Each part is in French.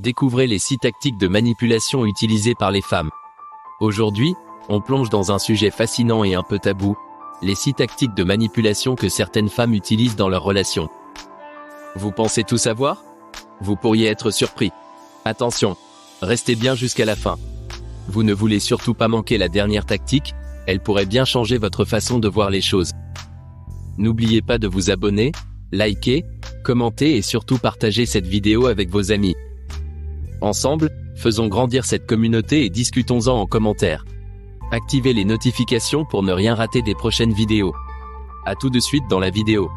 Découvrez les 6 tactiques de manipulation utilisées par les femmes. Aujourd'hui, on plonge dans un sujet fascinant et un peu tabou, les 6 tactiques de manipulation que certaines femmes utilisent dans leurs relations. Vous pensez tout savoir? Vous pourriez être surpris. Attention, restez bien jusqu'à la fin. Vous ne voulez surtout pas manquer la dernière tactique, elle pourrait bien changer votre façon de voir les choses. N'oubliez pas de vous abonner, liker, commenter et surtout partager cette vidéo avec vos amis. Ensemble, faisons grandir cette communauté et discutons-en en commentaire. Activez les notifications pour ne rien rater des prochaines vidéos. À tout de suite dans la vidéo.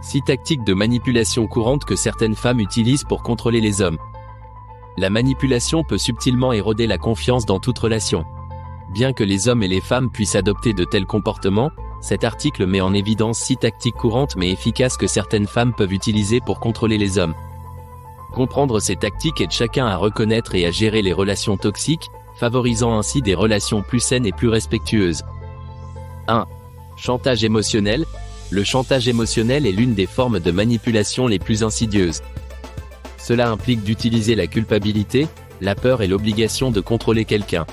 6 tactiques de manipulation courantes que certaines femmes utilisent pour contrôler les hommes. La manipulation peut subtilement éroder la confiance dans toute relation. Bien que les hommes et les femmes puissent adopter de tels comportements, cet article met en évidence 6 tactiques courantes mais efficaces que certaines femmes peuvent utiliser pour contrôler les hommes. Comprendre ces tactiques aide chacun à reconnaître et à gérer les relations toxiques, favorisant ainsi des relations plus saines et plus respectueuses. 1. Chantage émotionnel. Le chantage émotionnel est l'une des formes de manipulation les plus insidieuses. Cela implique d'utiliser la culpabilité, la peur et l'obligation de contrôler quelqu'un.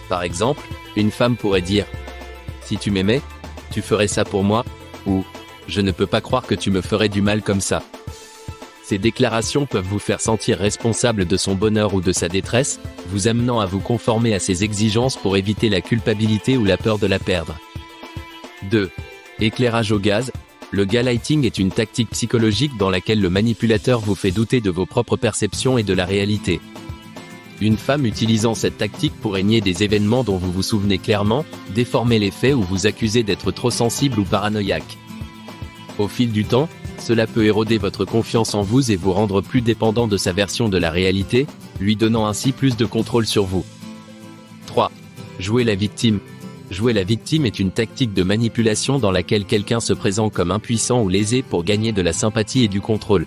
Par exemple, une femme pourrait dire « Si tu m'aimais, tu ferais ça pour moi » ou « Je ne peux pas croire que tu me ferais du mal comme ça ». Ces déclarations peuvent vous faire sentir responsable de son bonheur ou de sa détresse, vous amenant à vous conformer à ses exigences pour éviter la culpabilité ou la peur de la perdre. 2. Éclairage au gaz. Le gaslighting est une tactique psychologique dans laquelle le manipulateur vous fait douter de vos propres perceptions et de la réalité. Une femme utilisant cette tactique pourrait nier des événements dont vous vous souvenez clairement, déformer les faits ou vous accuser d'être trop sensible ou paranoïaque. Au fil du temps, cela peut éroder votre confiance en vous et vous rendre plus dépendant de sa version de la réalité, lui donnant ainsi plus de contrôle sur vous. 3. Jouer la victime. Jouer la victime est une tactique de manipulation dans laquelle quelqu'un se présente comme impuissant ou lésé pour gagner de la sympathie et du contrôle.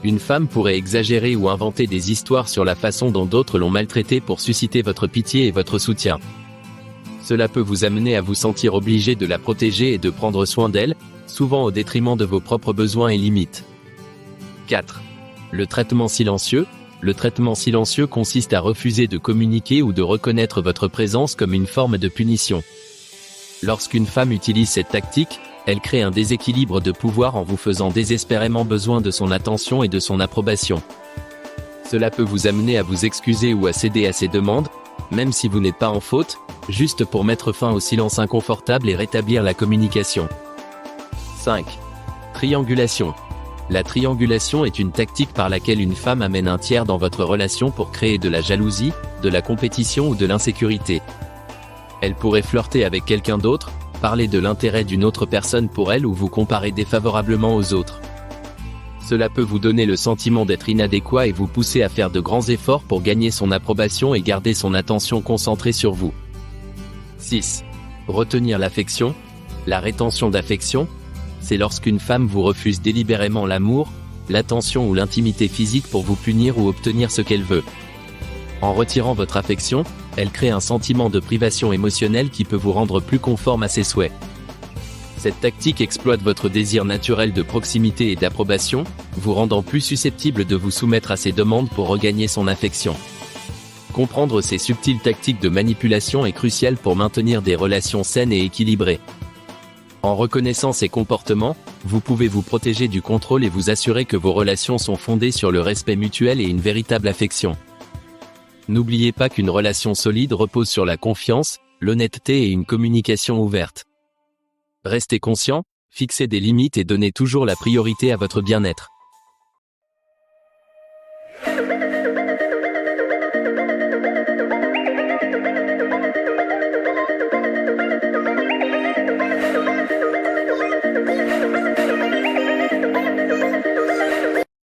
Une femme pourrait exagérer ou inventer des histoires sur la façon dont d'autres l'ont maltraitée pour susciter votre pitié et votre soutien. Cela peut vous amener à vous sentir obligé de la protéger et de prendre soin d'elle, souvent au détriment de vos propres besoins et limites. 4. Le traitement silencieux. Le traitement silencieux consiste à refuser de communiquer ou de reconnaître votre présence comme une forme de punition. Lorsqu'une femme utilise cette tactique, elle crée un déséquilibre de pouvoir en vous faisant désespérément besoin de son attention et de son approbation. Cela peut vous amener à vous excuser ou à céder à ses demandes, même si vous n'êtes pas en faute, juste pour mettre fin au silence inconfortable et rétablir la communication. 5. Triangulation. La triangulation est une tactique par laquelle une femme amène un tiers dans votre relation pour créer de la jalousie, de la compétition ou de l'insécurité. Elle pourrait flirter avec quelqu'un d'autre, parler de l'intérêt d'une autre personne pour elle ou vous comparer défavorablement aux autres. Cela peut vous donner le sentiment d'être inadéquat et vous pousser à faire de grands efforts pour gagner son approbation et garder son attention concentrée sur vous. 6. Retenir l'affection. La rétention d'affection, c'est lorsqu'une femme vous refuse délibérément l'amour, l'attention ou l'intimité physique pour vous punir ou obtenir ce qu'elle veut. En retirant votre affection, elle crée un sentiment de privation émotionnelle qui peut vous rendre plus conforme à ses souhaits. Cette tactique exploite votre désir naturel de proximité et d'approbation, vous rendant plus susceptible de vous soumettre à ses demandes pour regagner son affection. Comprendre ces subtiles tactiques de manipulation est crucial pour maintenir des relations saines et équilibrées. En reconnaissant ces comportements, vous pouvez vous protéger du contrôle et vous assurer que vos relations sont fondées sur le respect mutuel et une véritable affection. N'oubliez pas qu'une relation solide repose sur la confiance, l'honnêteté et une communication ouverte. Restez conscient, fixez des limites et donnez toujours la priorité à votre bien-être.